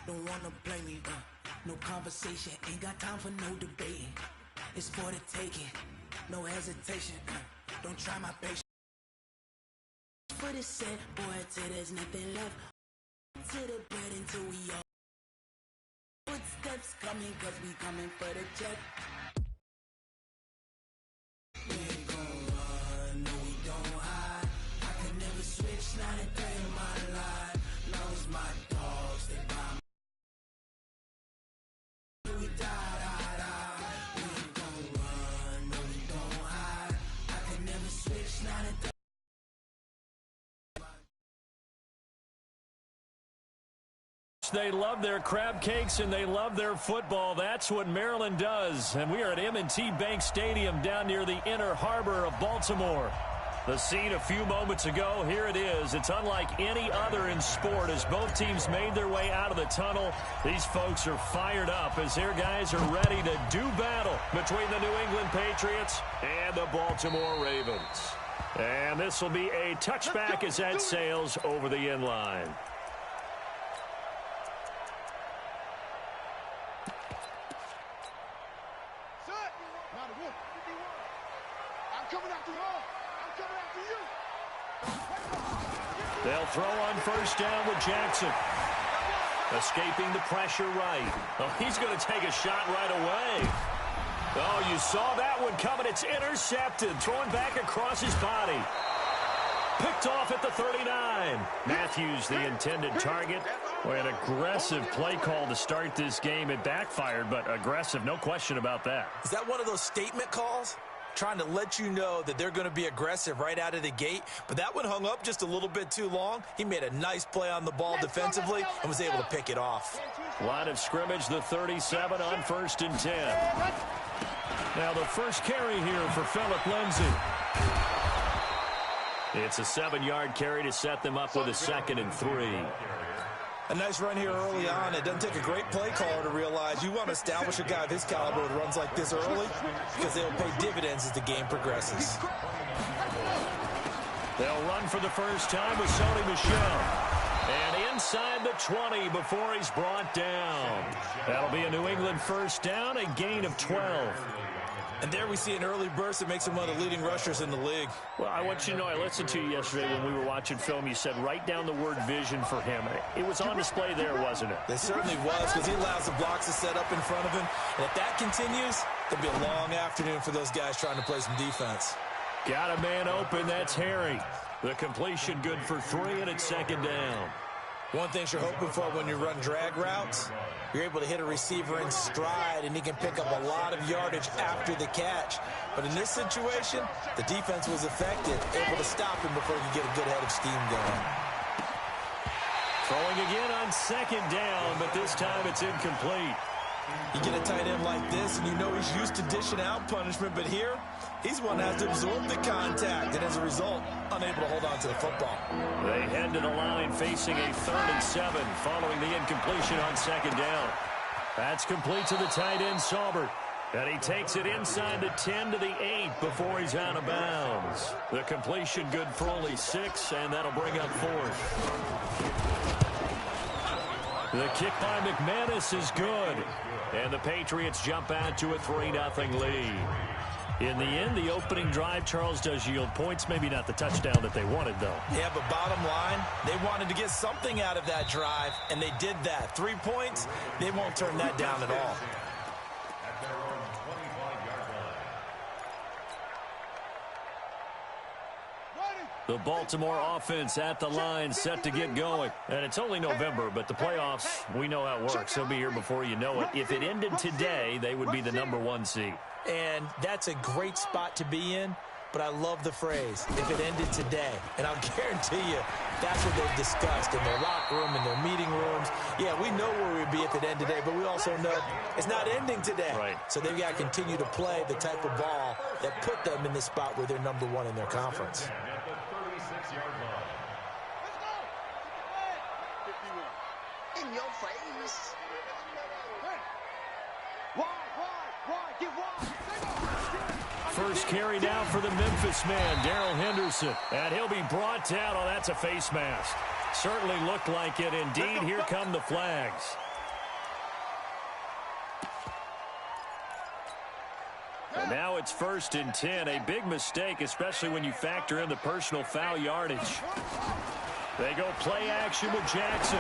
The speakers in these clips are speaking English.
Don't wanna blame me, no conversation, ain't got time for no debating. It's for the taking, no hesitation, don't try my patience. For the set, boy, till there's nothing left. To the bed until we all footsteps coming, cause we coming for the check. We ain't gon' run, no we don't hide. I could never switch, not a day in my life. Long as my dogs, they by me. We die. We ain't gon' run, no we don't hide. I could never switch, not a day. They love their crab cakes and they love their football. That's what Maryland does. And we are at M&T Bank Stadium down near the inner harbor of Baltimore. The scene a few moments ago, here it is. It's unlike any other in sport as both teams made their way out of the tunnel. These folks are fired up as their guys are ready to do battle between the New England Patriots and the Baltimore Ravens. And this will be a touchback as that sails over the end line. They'll throw on first down with Jackson. Escaping the pressure right. Oh, he's going to take a shot right away. Oh, you saw that one coming. It's intercepted. Throwing back across his body. Picked off at the 39. Matthews, the intended target. Boy, an aggressive play call to start this game. It backfired, but aggressive, no question about that. Is that one of those statement calls? Trying to let you know that they're going to be aggressive right out of the gate. But that one hung up just a little bit too long. He made a nice play on the ball defensively and was able to pick it off. Line of scrimmage, the 37 on 1st and 10. Now the first carry here for Phillip Lindsay. It's a 7-yard carry to set them up with a 2nd and 3. A nice run here early on. It doesn't take a great play caller to realize you want to establish a guy of his caliber with runs like this early because they'll pay dividends as the game progresses. They'll run for the first time with Sony Michel. And inside the 20 before he's brought down. That'll be a New England first down, a gain of 12. And there we see an early burst that makes him one of the leading rushers in the league. Well, I want you to know, I listened to you yesterday when we were watching film. You said write down the word vision for him. It was on display there, wasn't it? It certainly was, because he allows the blocks to set up in front of him. And if that continues, it'll be a long afternoon for those guys trying to play some defense. Got a man open. That's Harry. The completion good for 3, and it's 2nd down. One thing you're hoping for when you run drag routes, you're able to hit a receiver in stride, and he can pick up a lot of yardage after the catch. But in this situation, the defense was effective, able to stop him before he could get a good head of steam going. Throwing again on 2nd down, but this time it's incomplete. You get a tight end like this, and you know he's used to dishing out punishment, but here, he's one that has to absorb the contact, and as a result, unable to hold on to the football. They head to the line facing a 3rd and 7 following the incompletion on 2nd down. That's complete to the tight end, Saubert. And he takes it inside the 10 to the 8 before he's out of bounds. The completion good for only 6, and that'll bring up 4th. The kick by McManus is good. And the Patriots jump out to a 3-0 lead. In the end, the opening drive, Charles, does yield points. Maybe not the touchdown that they wanted, though. Yeah, but bottom line, they wanted to get something out of that drive, and they did that. 3 points, they won't turn that down at all. The Baltimore offense at the line, set to get going. And it's only November, but the playoffs, we know how it works. They'll be here before you know it. If it ended today, they would be the #1 seed. And that's a great spot to be in, but I love the phrase, if it ended today. And I'll guarantee you, that's what they've discussed in their locker room, in their meeting rooms. Yeah, we know where we'd be if it ended today, but we also know it's not ending today. Right. So they've got to continue to play the type of ball that put them in the spot where they're #1 in their conference. In your face. First carry down for the Memphis man, Darrell Henderson. And he'll be brought down. Oh, that's a face mask. Certainly looked like it. Indeed, here come the flags. And now it's 1st and 10. A big mistake, especially when you factor in the personal foul yardage. They go play action with Jackson.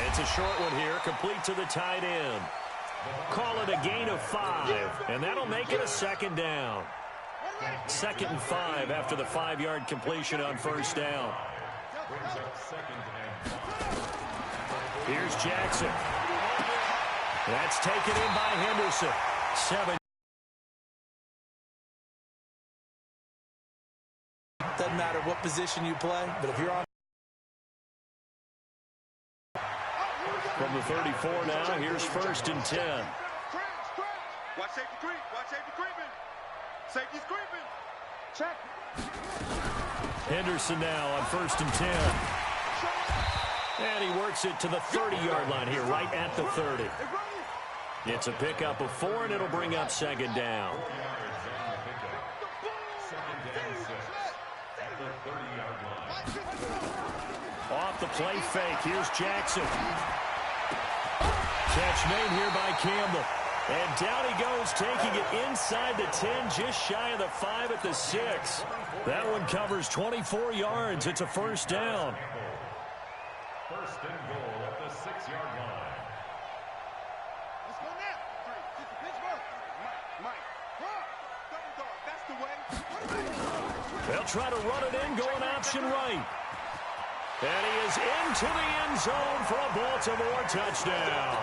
It's a short one here, complete to the tight end. Call it a gain of 5, and that'll make it a 2nd down. 2nd and 5 after the 5-yard completion on 1st down. Here's Jackson. That's taken in by Henderson. 7. Doesn't matter what position you play, but if you're on. From the 34 now, here's 1st and 10. Watch safety creep. Watch safety creeping. Safety's creeping. Check. Henderson now on 1st and 10. And he works it to the 30-yard line here, right at the 30. It's a pickup of 4, and it'll bring up 2nd down. Off the play fake, here's Jackson. Catch made here by Campbell. And down he goes, taking it inside the 10, just shy of the 5 at the 6. That one covers 24 yards. It's a 1st down. 1st and goal at the 6-yard line. Let's go now. Mike. Double dog. That's the way. They'll try to run it in, going option right. And he is into the end zone for a Baltimore touchdown.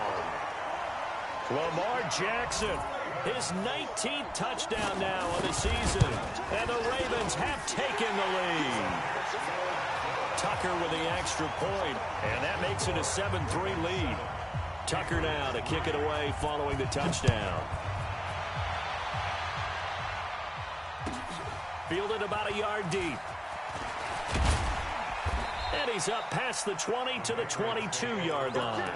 Lamar Jackson, his 19th touchdown now of the season. And the Ravens have taken the lead. Tucker with the extra point, and that makes it a 7-3 lead. Tucker now to kick it away following the touchdown. Fielded about a yard deep. And he's up past the 20 to the 22-yard line.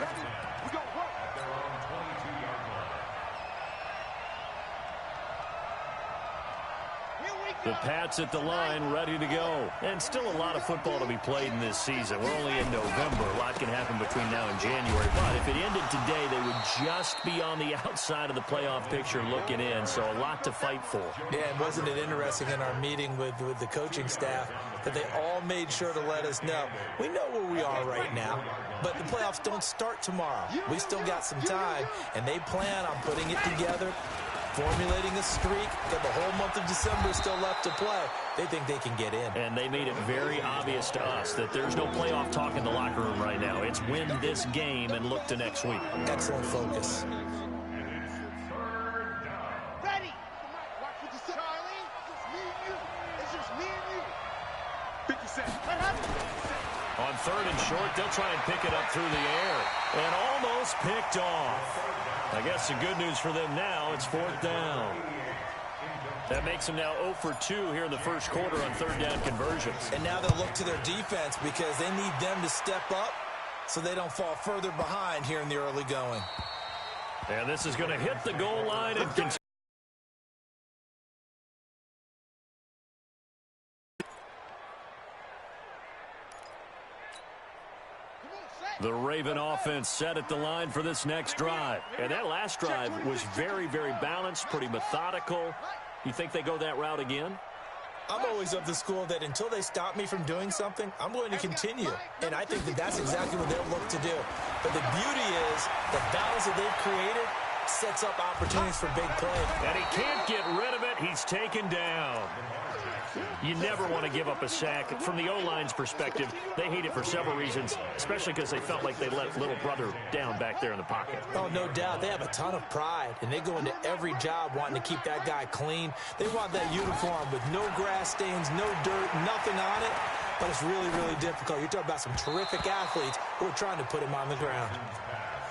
The Pats at the line, ready to go. And still a lot of football to be played in this season. We're only in November. A lot can happen between now and January. But if it ended today, they would just be on the outside of the playoff picture looking in. So a lot to fight for. Yeah, and wasn't it interesting in our meeting with the coaching staff that they all made sure to let us know, we know where we are right now, but the playoffs don't start tomorrow. We still got some time, and they plan on putting it together, formulating a streak, got the whole month of December still left to play. They think they can get in. And they made it very obvious to us that there's no playoff talk in the locker room right now. It's win this game and look to next week. Excellent focus. Ready. Watch what you say. Charlie, it's me and you. It's just me and you. 50 Cent. On 3rd and short, they'll try and pick it up through the air. And almost picked off. I guess the good news for them now, it's 4th down. That makes them now 0 for 2 here in the first quarter on 3rd down conversions. And now they'll look to their defense because they need them to step up so they don't fall further behind here in the early going. And this is going to hit the goal line and continue. The Raven offense set at the line for this next drive. And that last drive was very, very balanced, pretty methodical. You think they go that route again? I'm always of the school that until they stop me from doing something, I'm going to continue. And I think that that's exactly what they'll look to do. But the beauty is the balance that they've created sets up opportunities for big play. And he can't get rid of it. He's taken down. You never want to give up a sack. From the O-line's perspective, they hate it for several reasons, especially because they felt like they let little brother down back there in the pocket. Oh, no doubt. They have a ton of pride, and they go into every job wanting to keep that guy clean. They want that uniform with no grass stains, no dirt, nothing on it. But it's really, really difficult. You're talking about some terrific athletes who are trying to put him on the ground.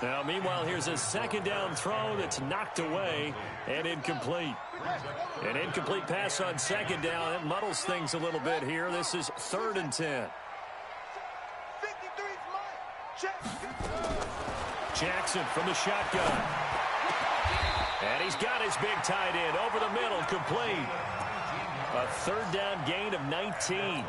Now, meanwhile, here's a 2nd down throw that's knocked away and incomplete. An incomplete pass on 2nd down. It muddles things a little bit here. This is 3rd and 10. Jackson from the shotgun. And he's got his big tight end over the middle, complete. A 3rd down gain of 19.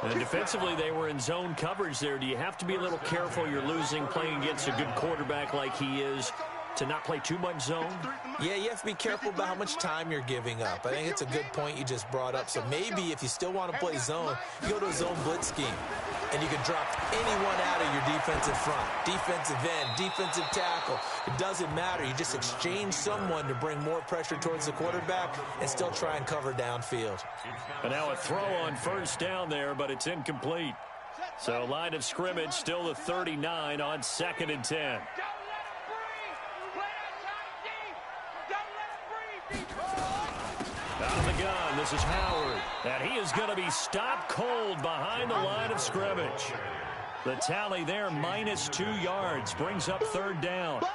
And defensively, they were in zone coverage there. Do you have to be a little careful? You're losing, playing against a good quarterback like he is. to not play too much zone? Yeah, you have to be careful about how much time you're giving up. I think it's a good point you just brought up. So maybe if you still want to play zone, you go to a zone blitz scheme, and you can drop anyone out of your defensive front, defensive end, defensive tackle. It doesn't matter. You just exchange someone to bring more pressure towards the quarterback and still try and cover downfield. And now a throw on first down there, but it's incomplete. So line of scrimmage still the 39 on 2nd and 10. Out of the gun, this is Howard. And he is going to be stopped cold behind the line of scrimmage. The tally there, -2 yards, brings up 3rd down.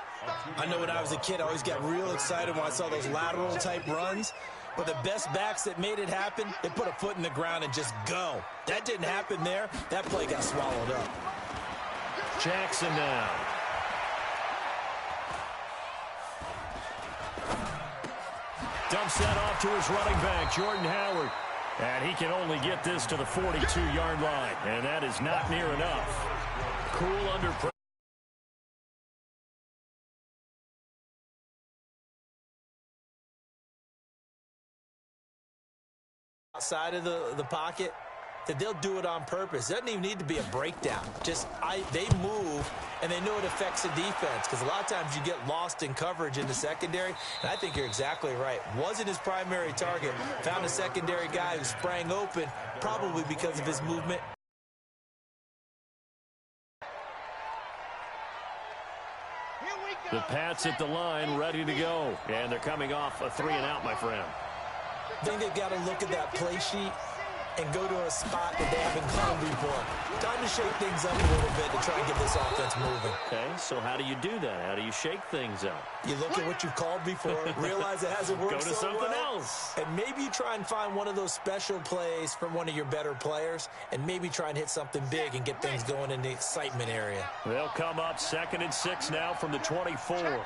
I know when I was a kid, I always got real excited when I saw those lateral-type runs. But the best backs that made it happen, they put a foot in the ground and just go. That didn't happen there. That play got swallowed up. Jackson now. Dumps that off to his running back, Jordan Howard. And he can only get this to the 42-yard line. And that is not near enough. Cool under pressure. Outside of the pocket, that they'll do it on purpose. It doesn't even need to be a breakdown. They move, and they know it affects the defense, because a lot of times you get lost in coverage in the secondary, and I think you're exactly right. Wasn't his primary target. Found a secondary guy who sprang open, probably because of his movement. The Pats at the line, ready to go. And they're coming off a 3-and-out, my friend. I think they've got to look at that play sheet and go to a spot that they haven't gone before. Time to shake things up a little bit to try and get this offense moving. Okay, so how do you do that? How do you shake things up? You look at what you've called before, realize it hasn't worked so well. Go to something else. And maybe you try and find one of those special plays from one of your better players, and maybe try and hit something big and get things going in the excitement area. They'll come up 2nd and 6 now from the 24.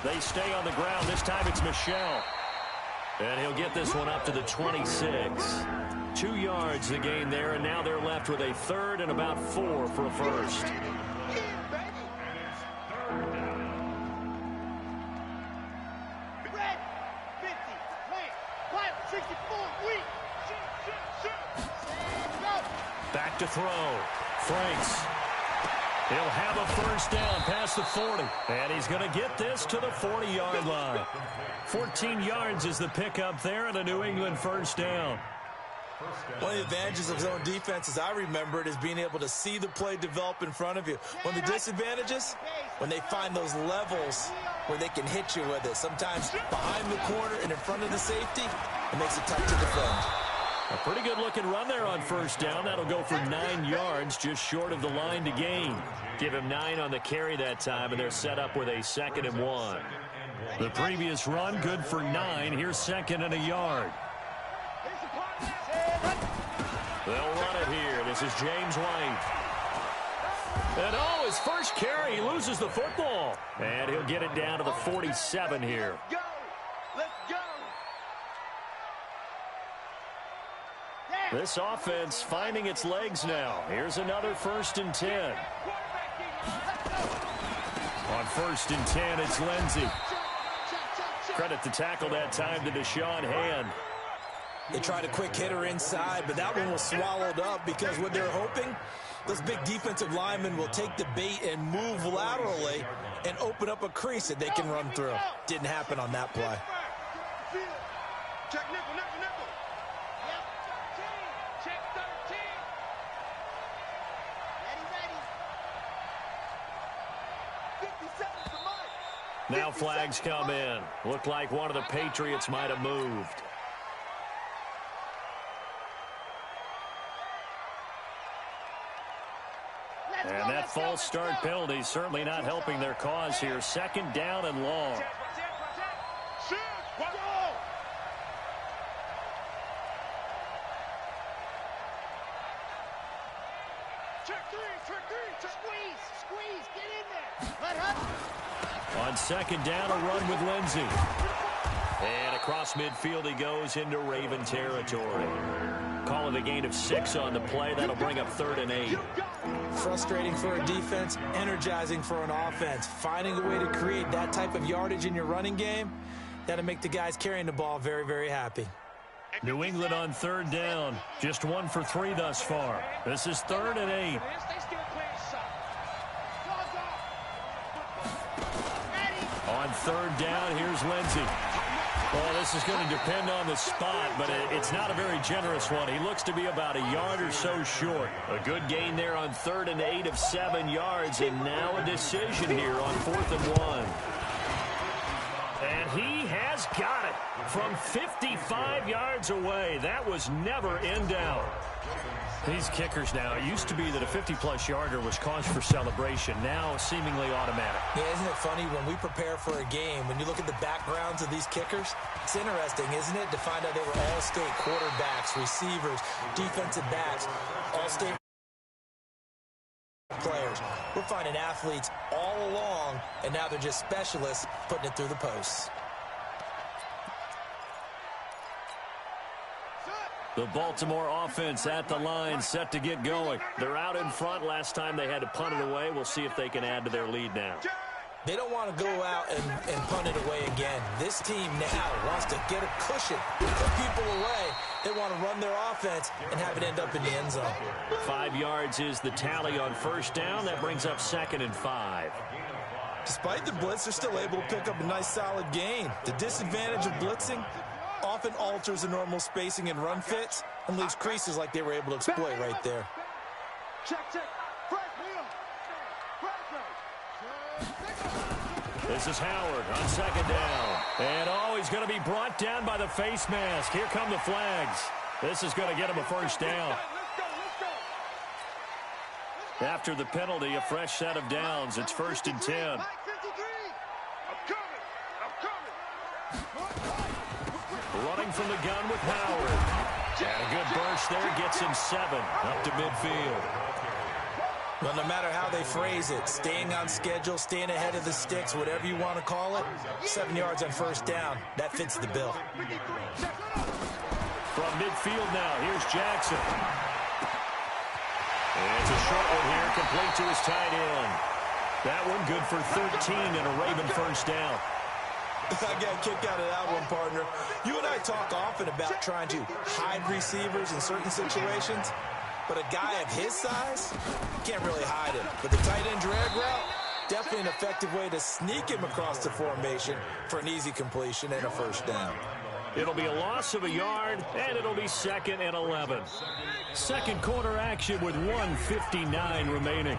They stay on the ground. This time it's Michelle. And he'll get this one up to the 26. 2 yards the gain there, and now they're left with a 3rd and about 4 for a first. Back to throw. Franks. He'll have a first down past the 40. And he's going to get this to the 40-yard line. 14 yards is the pickup there, and a New England first down. One of the advantages of zone defense, as I remember it, is being able to see the play develop in front of you. One of the disadvantages, when they find those levels where they can hit you with it. Sometimes behind the corner and in front of the safety, it makes it tough to defend. A pretty good-looking run there on first down. That'll go for 9 yards, just short of the line to gain. Give him 9 on the carry that time, and they're set up with a 2nd and 1. The previous run, good for 9. Here's 2nd and a yard. They'll run it here. This is James White. And his first carry, he loses the football. And he'll get it down to the 47 here. This offense finding its legs now. Here's another 1st and 10. On 1st and 10, it's Lindsey. Credit the tackle that time to Deshaun Hand. They tried a quick hitter inside, but that one was swallowed up because what they're hoping, those big defensive linemen will take the bait and move laterally and open up a crease that they can run through. Didn't happen on that play. Check nickel, nickel, nickel. Yep. Check 13. Ready, ready. 57 for Mike. Now flags come in. Looked like one of the Patriots might have moved. And that false start penalty certainly not helping their cause here. 2nd down and long. Squeeze, get in there. On 2nd down, a run with Lindsey. And across midfield he goes into Raven territory. Call it a gain of 6 on the play. That'll bring up 3rd and 8. Frustrating for a defense, energizing for an offense. Finding a way to create that type of yardage in your running game, that'll make the guys carrying the ball very, very happy. New England on 3rd down. Just 1 for 3 thus far. This is 3rd and 8. On 3rd down, here's Lindsey. Well, this is going to depend on the spot, but it's not a very generous one. He looks to be about a yard or so short. A good gain there on 3rd and 8 of 7 yards, and now a decision here on 4th and 1. And he has got it from 55 yards away. That was never in doubt. These kickers now, it used to be that a 50-plus yarder was cause for celebration. Now seemingly automatic. Yeah, isn't it funny when we prepare for a game, when you look at the backgrounds of these kickers, it's interesting, isn't it, to find out they were all-state quarterbacks, receivers, defensive backs, all-state players. We're finding athletes all along, and now they're just specialists putting it through the posts. The Baltimore offense at the line, set to get going. They're out in front. Last time they had to punt it away. We'll see if they can add to their lead now. They don't want to go out and punt it away again. This team now wants to get a cushion, put people away. They want to run their offense and have it end up in the end zone. 5 yards is the tally on 1st down. That brings up 2nd and 5. Despite the blitz, they're still able to pick up a nice solid gain. The disadvantage of blitzing often alters the normal spacing and run fits and leaves creases like they were able to exploit right there. This is Howard on 2nd down. And he's going to be brought down by the face mask. Here come the flags. This is going to get him a 1st down. After the penalty, a fresh set of downs. It's 1st and 10. Running from the gun with Howard. And a good burst there gets him 7 up to midfield. Well, no matter how they phrase it, staying on schedule, staying ahead of the sticks, whatever you want to call it, 7 yards on 1st down, that fits the bill. From midfield now, here's Jackson. And it's a short one here, complete to his tight end. That one good for 13 and a Raven 1st down. I got a kick out of that one, partner. You and I talk often about trying to hide receivers in certain situations, but a guy of his size can't really hide him. But the tight end drag route, definitely an effective way to sneak him across the formation for an easy completion and a 1st down. It'll be a loss of a yard, and it'll be 2nd and 11. Second quarter action with 1:59 remaining.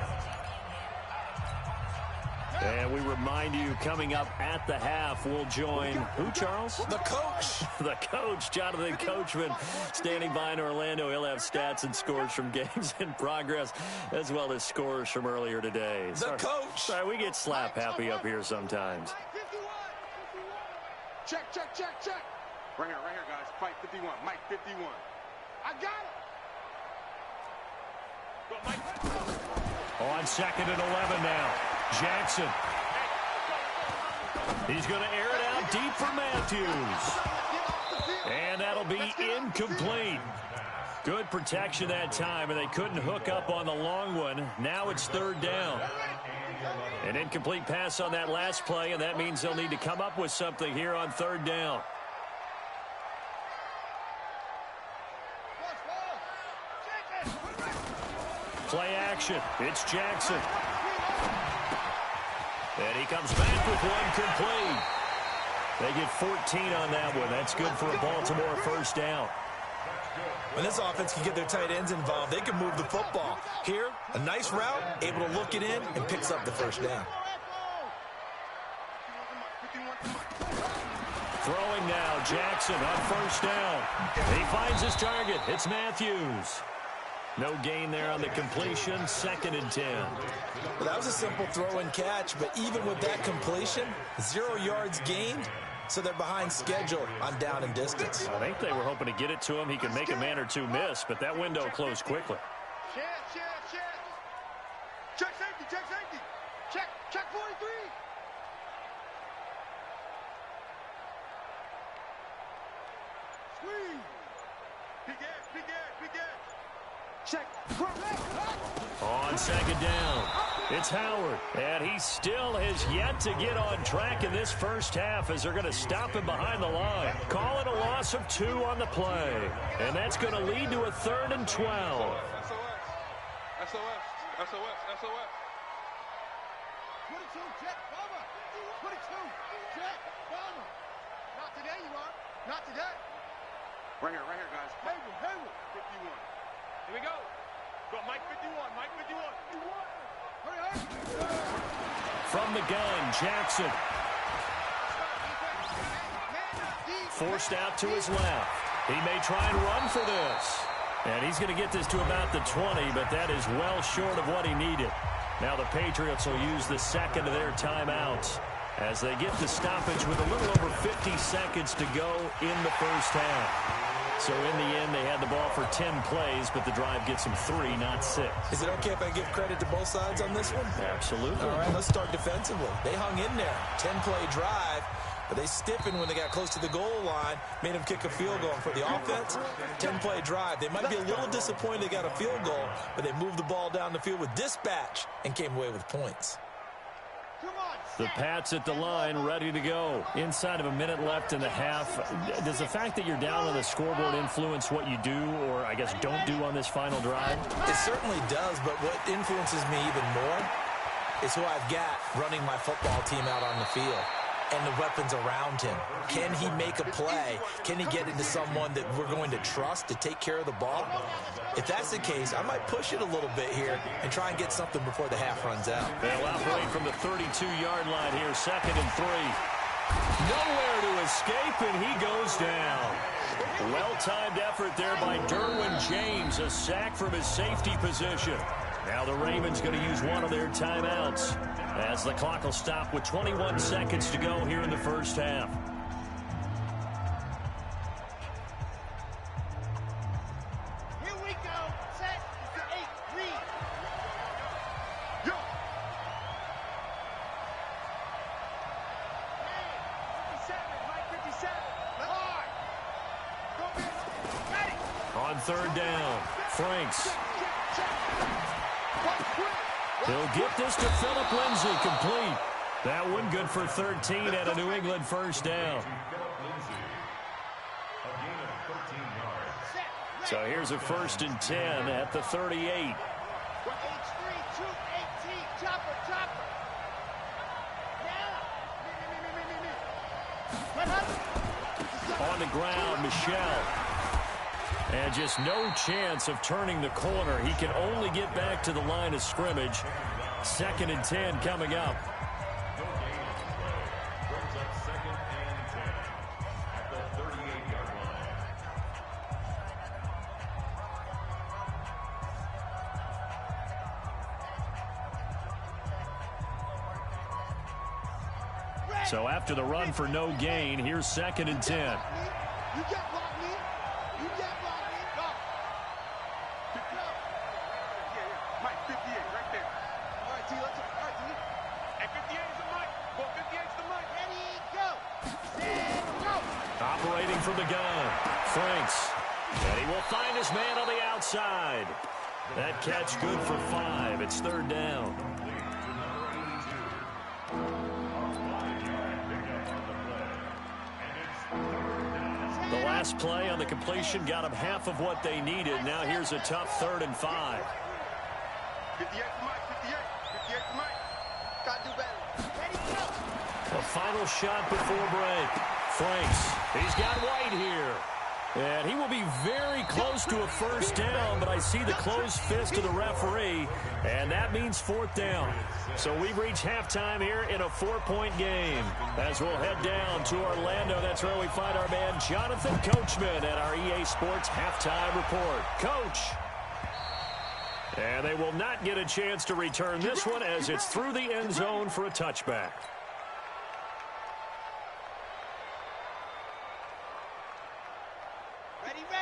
And we remind you, coming up at the half, we'll join who, Charles? The coach. The coach, Jonathan Coachman, standing by in Orlando. He'll have stats and scores from games in progress, as well as scores from earlier today. The coach. Sorry, we get slap happy up here sometimes. Check. Right here, guys. Fight 51. Mike 51. I got it. Go, Mike. On 2nd and 11 now. Jackson. He's going to air it out deep for Matthews. And that'll be incomplete. Good protection that time, and they couldn't hook up on the long one. Now it's 3rd down. An incomplete pass on that last play, and that means they'll need to come up with something here on 3rd down. Play action. It's Jackson. And he comes back with one complete. They get 14 on that one. That's good for a Baltimore 1st down. When this offense can get their tight ends involved, they can move the football. Here, a nice route, able to look it in, and picks up the 1st down. Throwing now, Jackson on 1st down. He finds his target. It's Matthews. No gain there on the completion, 2nd and 10. Well, that was a simple throw and catch, but even with that completion, 0 yards gained, so they're behind schedule on down and distance. I think they were hoping to get it to him. He could make a man or two miss, but that window closed quickly. Check safety. Check 43. Check. On second down, it's Howard, and he still has yet to get on track in this first half as they're going to stop him behind the line. Call it a loss of 2 on the play, and that's going to lead to a 3rd and 12. SOS. 22, Jet, bomber. 22, Jet, bomber. Not today, you are. Not today. Right here, guys. Hayward. 51. Here we go. Go, Mike 51. Hurry. From the gun, Jackson. Forced out to his left. He may try and run for this. And he's going to get this to about the 20, but that is well short of what he needed. Now the Patriots will use the second of their timeouts as they get the stoppage with a little over 50 seconds to go in the first half. So in the end, they had the ball for 10 plays, but the drive gets them 3, not 6. Is it okay if I give credit to both sides on this one? Absolutely. All right, let's start defensively. They hung in there. 10-play drive, but they stiffened when they got close to the goal line, made them kick a field goal. And for the offense, 10-play drive. They might be a little disappointed they got a field goal, but they moved the ball down the field with dispatch and came away with points. The Pats at the line, ready to go. Inside of a minute left in the half. Does the fact that you're down on the scoreboard influence what you do, or I guess don't do on this final drive? It certainly does, but what influences me even more is who I've got running my football team out on the field and the weapons around him. Can he make a play? Can he get into someone that we're going to trust to take care of the ball? If that's the case, I might push it a little bit here and try and get something before the half runs out. They'll operate from the 32-yard line here, 2nd and 3. Nowhere to escape, and he goes down. Well-timed effort there by Derwin James, a sack from his safety position. Now the Ravens going to use one of their timeouts as the clock will stop with 21 seconds to go here in the first half. Here we go. Set. 8. Read. Yo. 57. Mike 57. Hard. Go, bitch. Got it. On 3rd down, Franks. He'll get this to Phillip Lindsay, complete. That one good for 13 and a New England first down. So here's a 1st and 10 at the 38. H3, 218. Chopper. Now. On the ground, Michelle. And just no chance of turning the corner. He can only get back to the line of scrimmage. 2nd and 10 coming up. So after the run for no gain, here's 2nd and 10. You get block me. Go. Yeah. Mike, 58, right there. All right, T, let's go. All right, T. Hey, 58 is the Mike. Well, 58 is the Mike. Ready, go. Set, go. Operating from the gun, Franks. And he will find his man on the outside. That catch good for 5. It's 3rd down. The last play on the completion got them half of what they needed. Now here's a tough 3rd and 5. 58 to Mike, 58 to Mike. Gotta do better. Ready, go. A final shot before break. Franks, he's got White here. And he will be very close to a first down, but I see the closed fist of the referee, and that means 4th down. So we've reached halftime here in a 4-point game. As we'll head down to Orlando, that's where we find our man Jonathan Coachman at our EA Sports Halftime Report. Coach. And they will not get a chance to return this one as it's through the end zone for a touchback.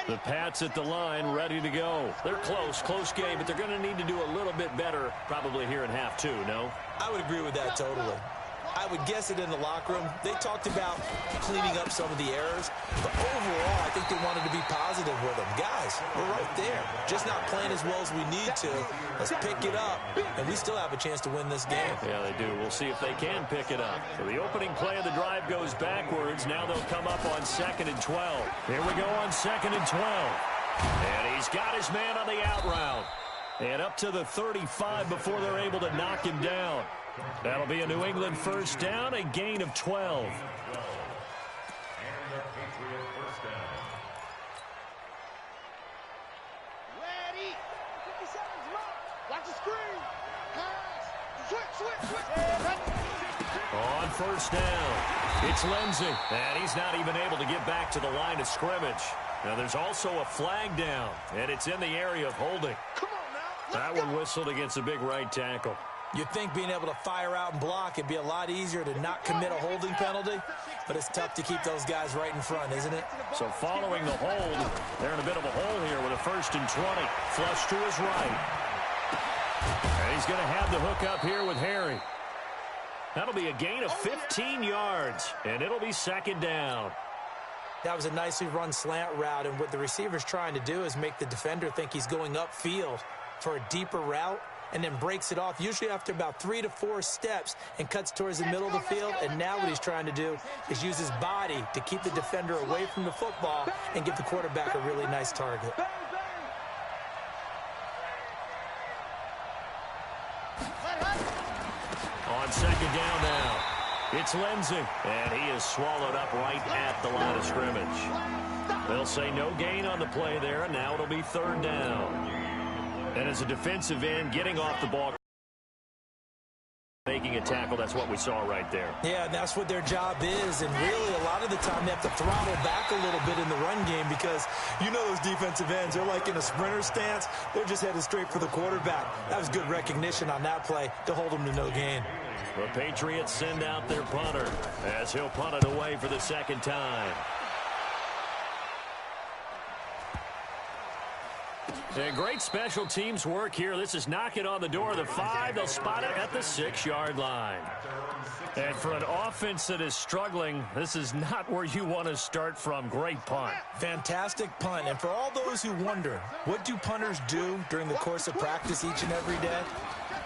The Pats at the line, ready to go. They're close game, but they're going to need to do a little bit better probably here in half 2, no? I would agree with that totally. I would guess it in the locker room. They talked about cleaning up some of the errors, but overall, I think think they wanted to be positive with him. Guys, we're right there. Just not playing as well as we need to. Let's pick it up, and we still have a chance to win this game. Yeah, they do. We'll see if they can pick it up. So the opening play of the drive goes backwards. Now they'll come up on 2nd and 12. Here we go on 2nd and 12. And he's got his man on the out route. And up to the 35 before they're able to knock him down. That'll be a New England first down, a gain of 12. And the Patriot first down. Ready. 50 seconds left. Watch the screen. Pass. Switch. On first down, it's Lindsey. And he's not even able to get back to the line of scrimmage. Now there's also a flag down, and it's in the area of holding. Come on now. That one whistled against a big right tackle. You'd think being able to fire out and block, it'd be a lot easier to not commit a holding penalty, but it's tough to keep those guys right in front, isn't it? So following the hold, they're in a bit of a hole here with a 1st and 20. Flush to his right. And he's going to have the hook up here with Harry. That'll be a gain of 15 yards, and it'll be 2nd down. That was a nicely run slant route, and what the receiver's trying to do is make the defender think he's going upfield for a deeper route, and then breaks it off, usually after about 3 to 4 steps, and cuts towards the middle of the field. And now what he's trying to do is use his body to keep the defender away from the football and give the quarterback a really nice target. On 2nd down now, it's Lindsey, and he is swallowed up right at the line of scrimmage. They'll say no gain on the play there, and now it'll be 3rd down. And as a defensive end, getting off the ball, making a tackle, that's what we saw right there. Yeah, that's what their job is, and really a lot of the time they have to throttle back a little bit in the run game because you know those defensive ends, they're like in a sprinter stance. They're just headed straight for the quarterback. That was good recognition on that play to hold them to no gain. The Patriots send out their punter as he'll punt it away for the 2nd time. And great special teams work here. This is knocking on the door of the 5. They'll spot it at the 6-yard line. And for an offense that is struggling, this is not where you want to start from. Great punt. Fantastic punt. And for all those who wonder, what do punters do during the course of practice each and every day?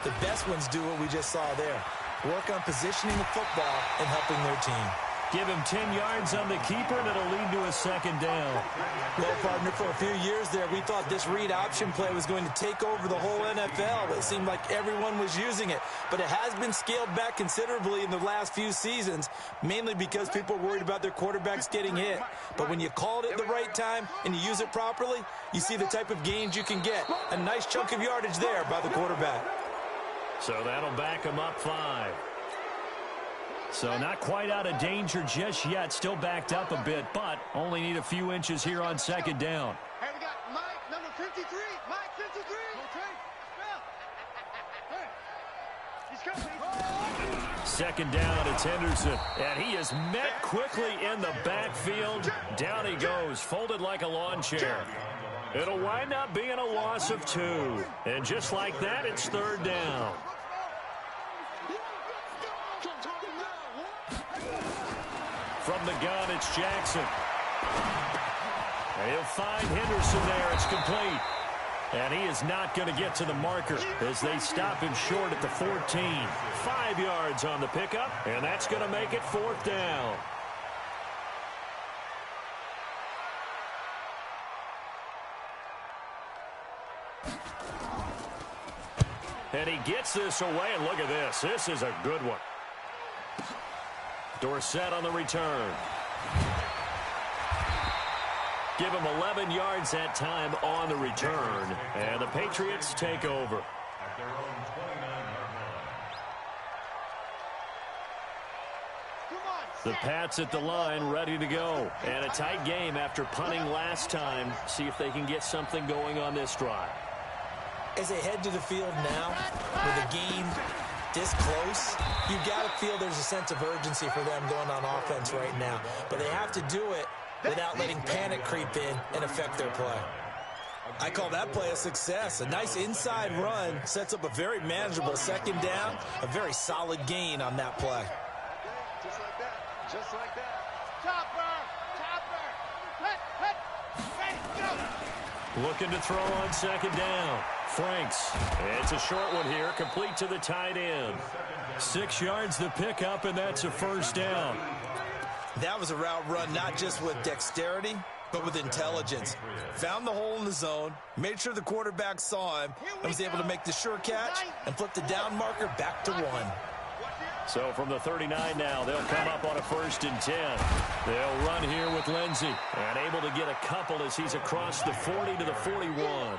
The best ones do what we just saw there. Work on positioning the football and helping their team. Give him 10 yards on the keeper, and it'll lead to a 2nd down. Well, partner, for a few years there, we thought this read option play was going to take over the whole NFL. It seemed like everyone was using it, but it has been scaled back considerably in the last few seasons, mainly because people are worried about their quarterbacks getting hit. But when you call it at the right time and you use it properly, you see the type of gains you can get. A nice chunk of yardage there by the quarterback. So that'll back him up 5. So not quite out of danger just yet. Still backed up a bit, but only need a few inches here on 2nd down. Hey, we got Mike, number 53. Mike, 53. Okay. Hey, he's coming. 2nd down, it's Henderson. And he is met quickly in the backfield. Down he goes, folded like a lawn chair. It'll wind up being a loss of 2. And just like that, it's 3rd down. From the gun, it's Jackson. And he'll find Henderson there. It's complete. And he is not going to get to the marker as they stop him short at the 14. 5 yards on the pickup, and that's going to make it 4th down. And he gets this away, and look at this. This is a good one. Dorsett on the return. Give him 11 yards that time on the return. And the Patriots take over. At their own 29-yard line. The Pats at the line, ready to go. And a tight game after punting last time. See if they can get something going on this drive. As they head to the field now, with the game this close, you got to feel there's a sense of urgency for them going on offense right now. But they have to do it without letting panic creep in and affect their play. I call that play a success. A nice inside run sets up a very manageable 2nd down, a very solid gain on that play. Just like that. Just like that. Chopper! Chopper! Hit! Hit! Looking to throw on second down. Franks. It's a short one here, complete to the tight end. 6 yards the pickup, and that's a first down. That was a route run not just with dexterity, but with intelligence. Found the hole in the zone, made sure the quarterback saw him, and was able to make the sure catch and flip the down marker back to 1. So from the 39 now, they'll come up on a 1st and 10. They'll run here with Lindsey, and able to get a couple as he's across the 40 to the 41.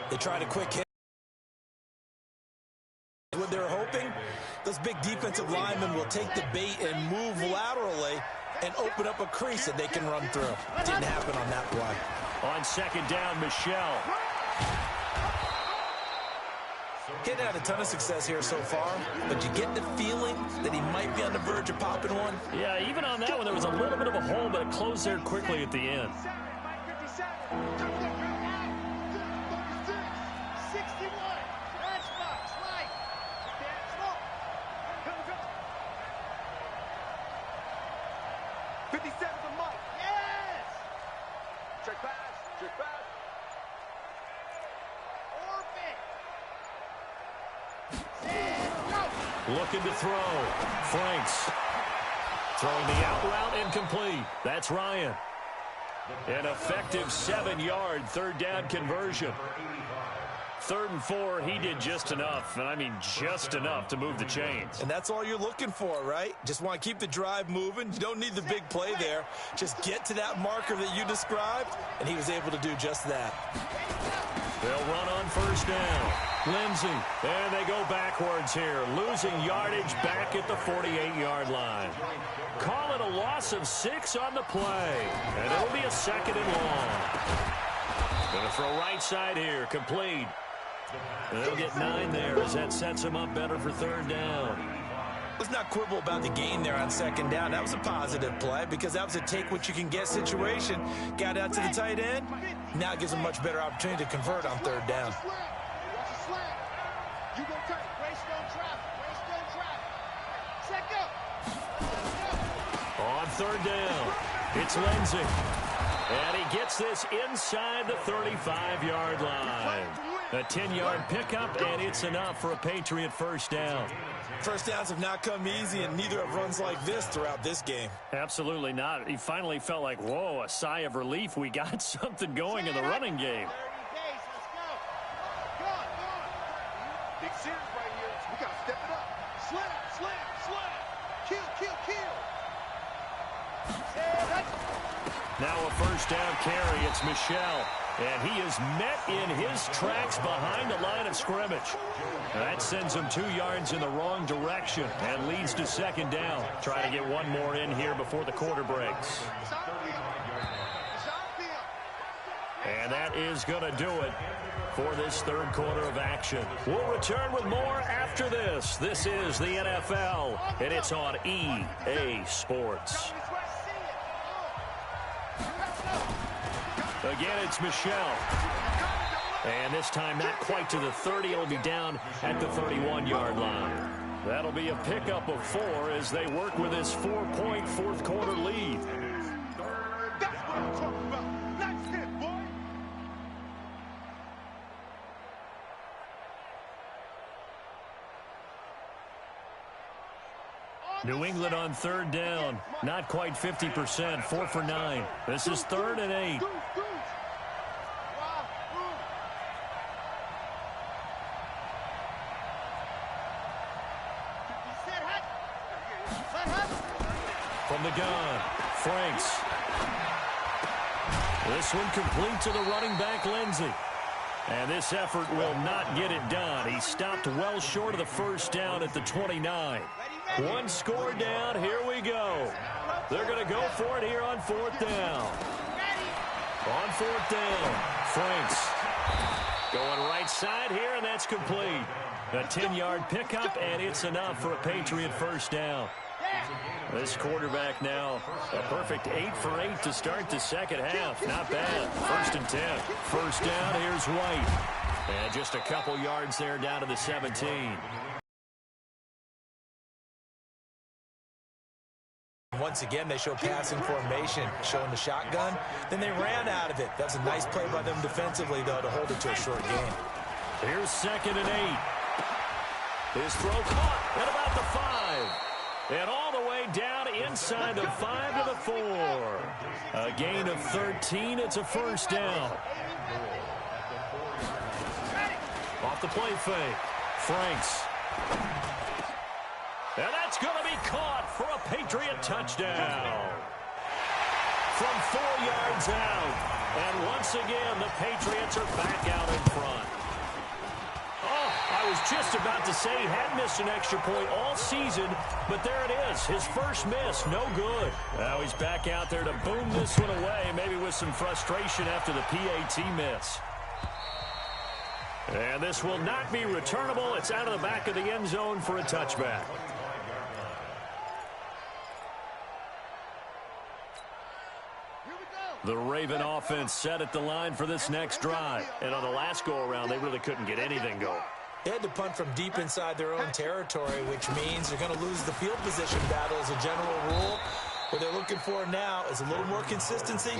They tried a quick hit. What they're hoping, those big defensive linemen will take the bait and move laterally and open up a crease that they can run through. Didn't happen on that play. On second down, Michelle. Hadn't had a ton of success here so far, but you get the feeling that he might be on the verge of popping one. Yeah, even on that one, there was a little bit of a hole, but it closed there quickly at the end. 57 to Mike. Yes! Check pass. Check pass. Orbit. Looking to throw. Franks. Throwing the out route incomplete. That's Ryan. An effective 7-yard third down conversion. 3rd and 4, he did just enough, and I mean just enough to move the chains. And that's all you're looking for, right? Just want to keep the drive moving. You don't need the big play there. Just get to that marker that you described, and he was able to do just that. They'll run on 1st down. Lindsey, and they go backwards here, losing yardage back at the 48-yard line. Call it a loss of 6 on the play, and it'll be a 2nd and long. Going to throw right side here, complete. They'll get 9 there as that sets them up better for 3rd down. Let's not quibble about the gain there on 2nd down. That was a positive play because that was a take-what-you-can-get situation. Got out to the tight end. Now it gives them much better opportunity to convert on 3rd down. You go turn. Greystone traffic. Greystone traffic. Check up. On 3rd down, it's Lindsey. And he gets this inside the 35-yard line. A 10-yard pickup, and it's enough for a Patriot 1st down. 1st downs have not come easy, and neither have runs like this throughout this game. Absolutely not. He finally felt like, whoa, a sigh of relief. We got something going in the running game. 30 days. Let's go. Go on. Big series right here. We got to step it up. Slam. Kill. Now a 1st down carry. It's Michelle. And he is met in his tracks behind the line of scrimmage. That sends him 2 yards in the wrong direction and leads to 2nd down. Try to get one more in here before the quarter breaks. And that is going to do it for this 3rd quarter of action. We'll return with more after this. This is the NFL, and it's on EA Sports. Again, it's Michelle. And this time not quite to the 30. It'll be down at the 31-yard line. That'll be a pickup of 4 as they work with this 4-point 4th quarter lead. That's what I'm talking about. Nice hit, boy. New England on 3rd down. Not quite 50%. 4 for 9. This is 3rd and 8. From the gun, Franks. This one complete to the running back, Lindsey. And this effort will not get it done. He stopped well short of the 1st down at the 29. 1 score down. Here we go. They're going to go for it here on 4th down. On 4th down, Franks. Going right side here, and that's complete. A 10-yard pickup, and it's enough for a Patriot 1st down. This quarterback now, a perfect 8 for 8 to start the 2nd half. Not bad. 1st and 10. 1st down, here's White. And just a couple yards there down to the 17. Once again, they show passing formation, showing the shotgun. Then they ran out of it. That's a nice play by them defensively, though, to hold it to a short game. Here's 2nd and 8. His throw caught at about the 5. And all the way down inside the 5 to the 4. A gain of 13. It's a first down. Off the play fake. Franks. And that's going to be caught for a Patriot touchdown. From 4 yards out. And once again, the Patriots are back out in front. Oh, I was just about to say he had missed an extra point all season, but there it is. His first miss, no good. Now he's back out there to boom this one away, maybe with some frustration after the PAT miss. And this will not be returnable. It's out of the back of the end zone for a touchback. The Raven offense set at the line for this next drive. And on the last go-around, they really couldn't get anything going. They had to punt from deep inside their own territory, which means they're going to lose the field position battle as a general rule. What they're looking for now is a little more consistency,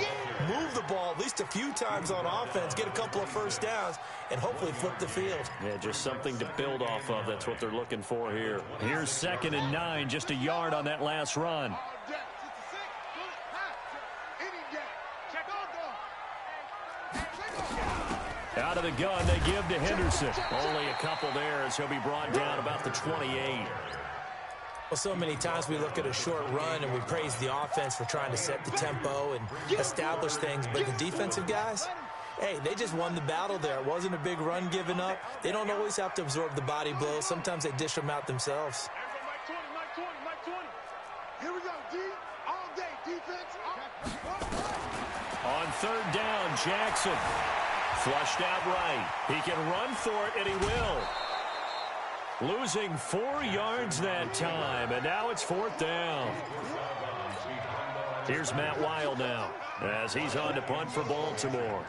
move the ball at least a few times on offense, get a couple of first downs, and hopefully flip the field. Yeah, just something to build off of. That's what they're looking for here. Here's 2nd and 9, just a yard on that last run. Out of the gun, they give to Henderson. Only a couple there as he'll be brought down about the 28. Well, so many times we look at a short run and we praise the offense for trying to set the tempo and establish things, but the defensive guys, hey, they just won the battle there. It wasn't a big run given up. They don't always have to absorb the body blows. Sometimes they dish them out themselves. Here we go, D. All day, defense. On 3rd down, Jackson. Flushed out right. He can run for it, and he will. Losing 4 yards that time, and now it's 4th down. Here's Matt Weil now, as he's on to punt for Baltimore.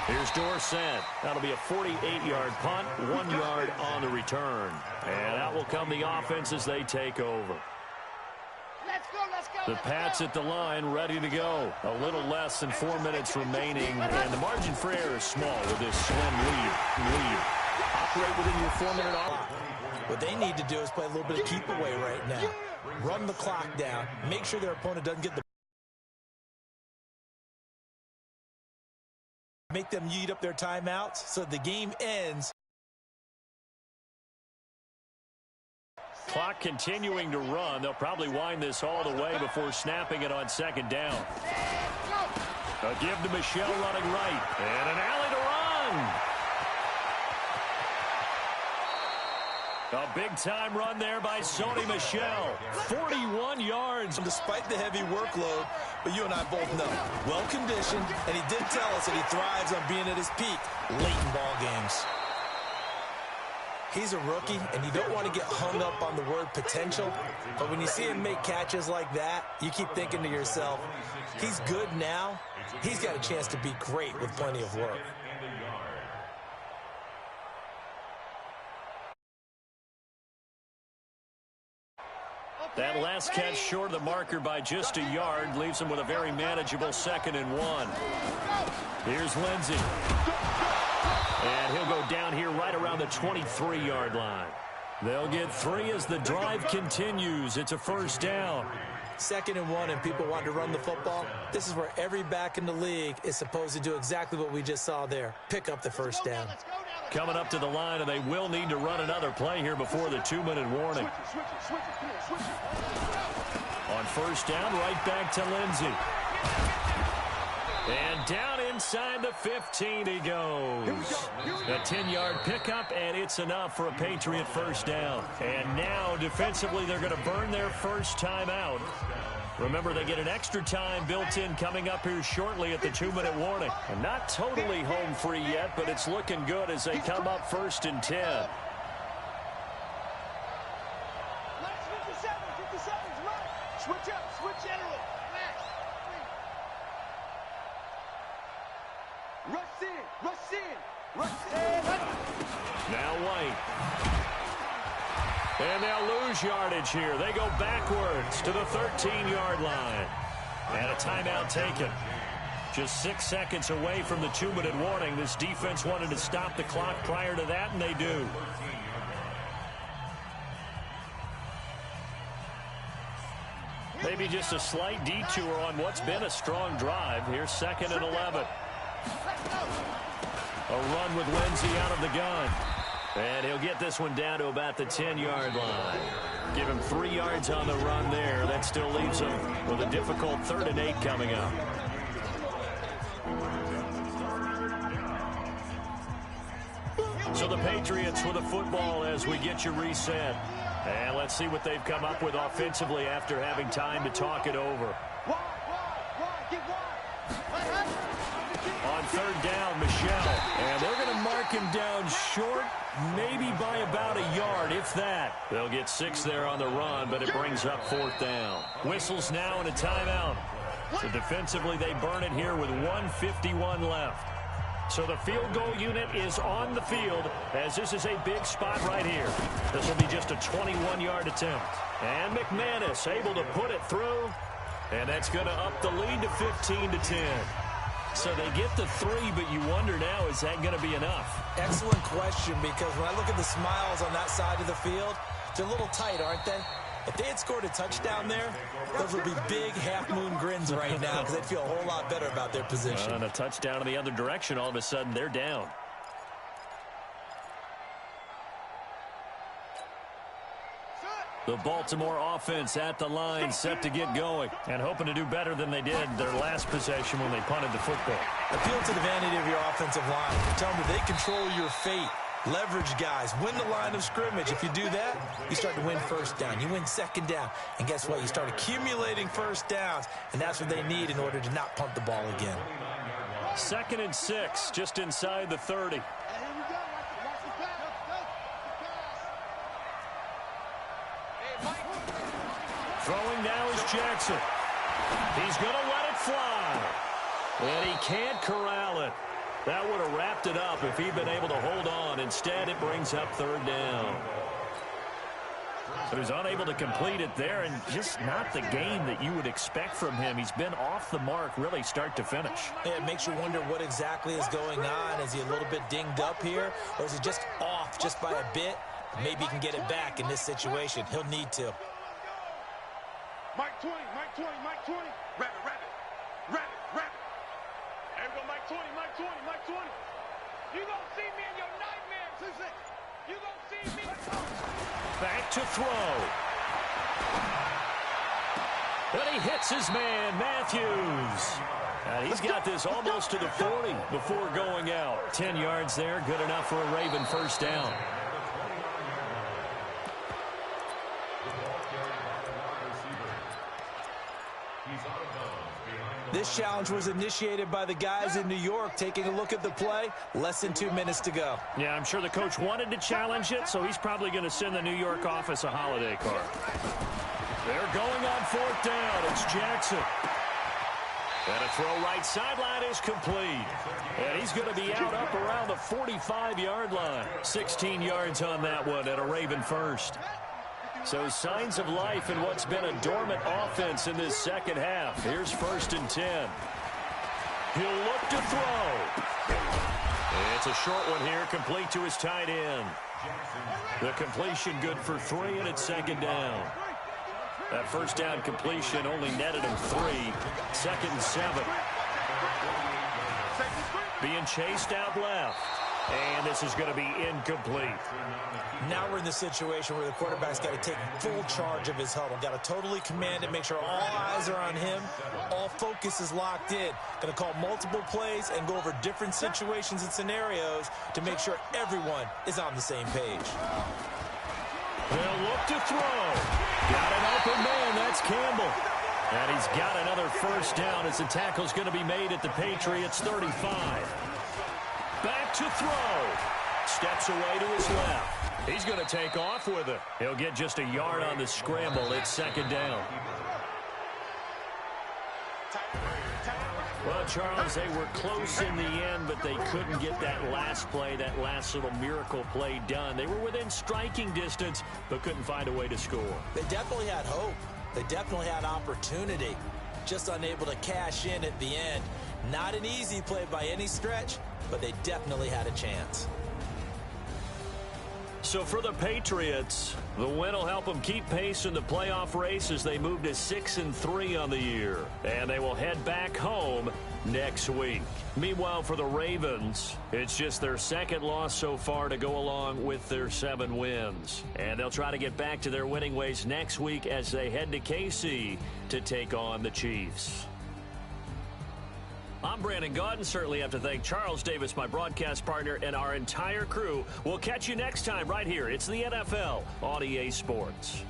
Here's Dorsett. That'll be a 48-yard punt, 1 yard on the return. And out will come the offense as they take over. The Pats at the line, ready to go. A little less than 4 minutes remaining, and the margin for error is small with this slim lead. Operate within your 4-minute off. What they need to do is play a little bit of keep away right now. Run the clock down. Make sure their opponent doesn't get the make them eat up their timeouts so the game ends. Clock continuing to run. They'll probably wind this all the way before snapping it on 2nd down. A give to Michel running right. And an alley to run. A big-time run there by Sony Michel. 41 yards. Despite the heavy workload, but you and I both know, well-conditioned, and he did tell us that he thrives on being at his peak late in ball games. He's a rookie, and you don't want to get hung up on the word potential, but when you see him make catches like that, you keep thinking to yourself, he's good now. He's got a chance to be great with plenty of work. That last catch short of the marker by just a yard leaves him with a very manageable 2nd and 1. Here's Lindsey. And he'll go down here right around the 23-yard line. They'll get 3 as the drive continues. It's a first down. 2nd and 1, and people want to run the football. This is where every back in the league is supposed to do exactly what we just saw there. Pick up the first down. Coming up to the line, and they will need to run another play here before the 2-minute warning. On first down, right back to Lindsey. And down inside the 15 he goes. A 10-yard pickup, and it's enough for a Patriot first down. And now, defensively, they're going to burn their first time out. Remember, they get an extra time built in coming up here shortly at the 2-minute warning. And not totally home free yet, but it's looking good as they come up 1st and 10. Switch up, switch general. Rush in, Now White. And they'll lose yardage here. They go backwards to the 13-yard line. And a timeout taken. Just 6 seconds away from the 2-minute warning. This defense wanted to stop the clock prior to that, and they do. Maybe just a slight detour on what's been a strong drive. Here's 2nd and 11. A run with Lindsey out of the gun. And he'll get this one down to about the 10-yard line. Give him 3 yards on the run there. That still leaves him with a difficult 3rd and 8 coming up. So the Patriots with the football as we get you reset. And let's see what they've come up with offensively after having time to talk it over. On 3rd down, Michelle. And they're going to mark him down short, maybe by about a yard, if that. They'll get 6 there on the run, but it brings up 4th down. Whistles now and a timeout. So defensively, they burn it here with 1:51 left. So the field goal unit is on the field as this is a big spot right here. This will be just a 21-yard attempt. And McManus able to put it through. And that's going to up the lead to 15-10. So they get the 3, but you wonder now, is that going to be enough? Excellent question, because when I look at the smiles on that side of the field, they're a little tight, aren't they? If they had scored a touchdown there, those would be big half-moon grins right now because they'd feel a whole lot better about their position. And a touchdown in the other direction, all of a sudden they're down. The Baltimore offense at the line, set to get going, and hoping to do better than they did their last possession when they punted the football. Appeal to the vanity of your offensive line. Tell them that they control your fate. Leverage guys. Win the line of scrimmage. If you do that, you start to win 1st down. You win 2nd down. And guess what? You start accumulating 1st downs, and that's what they need in order to not punt the ball again. 2nd and 6, just inside the 30. Throwing now is Jackson. He's going to let it fly. And he can't corral it. That would have wrapped it up if he'd been able to hold on. Instead, it brings up 3rd down. So he's unable to complete it there, and just not the game that you would expect from him. He's been off the mark really start to finish. Yeah, it makes you wonder what exactly is going on. Is he a little bit dinged up here, or is he just off just by a bit? Maybe he can get it back in this situation. He'll need to. Mike 20, Mike 20, Mike 20. Rabbit, rabbit, rabbit, rabbit. There we go, Mike 20, Mike 20, Mike 20. You gonna see me in your nightmares. You gonna see me. Back to throw. But he hits his man, Matthews. And he's got this almost to the 40 before going out. 10 yards there, good enough for a Raven 1st down. This challenge was initiated by the guys in New York. Taking a look at the play, less than 2 minutes to go. Yeah, I'm sure the coach wanted to challenge it, so he's probably going to send the New York office a holiday card. They're going on 4th down. It's Jackson. And a throw right sideline is complete. And he's going to be out up around the 45-yard line. 16 yards on that one and a Raven 1st. So signs of life in what's been a dormant offense in this 2nd half. Here's 1st and 10. He'll look to throw. It's a short one here, complete to his tight end. The completion good for 3, and it's 2nd down. That 1st down completion only netted him 3. 2nd and 7. Being chased out left. And this is going to be incomplete. Now we're in the situation where the quarterback's got to take full charge of his huddle. Got to totally command it, make sure all eyes are on him. All focus is locked in. Going to call multiple plays and go over different situations and scenarios to make sure everyone is on the same page. They'll look to throw. Got an open man. That's Campbell. And he's got another 1st down as the tackle's going to be made at the Patriots 35. Back to throw. Steps away to his left. He's going to take off with it. He'll get just a yard on the scramble. It's 2nd down. Well, Charles, they were close in the end, but they couldn't get that last play, that last little miracle play done. They were within striking distance, but couldn't find a way to score. They definitely had hope. They definitely had opportunity. Just unable to cash in at the end. Not an easy play by any stretch, but they definitely had a chance. So for the Patriots, the win will help them keep pace in the playoff race as they move to 6-3 on the year. And they will head back home next week. Meanwhile, for the Ravens, it's just their second loss so far to go along with their 7 wins. And they'll try to get back to their winning ways next week as they head to KC to take on the Chiefs. I'm Brandon Gaudin. Certainly have to thank Charles Davis, my broadcast partner, and our entire crew. We'll catch you next time right here. It's the NFL on EA Sports.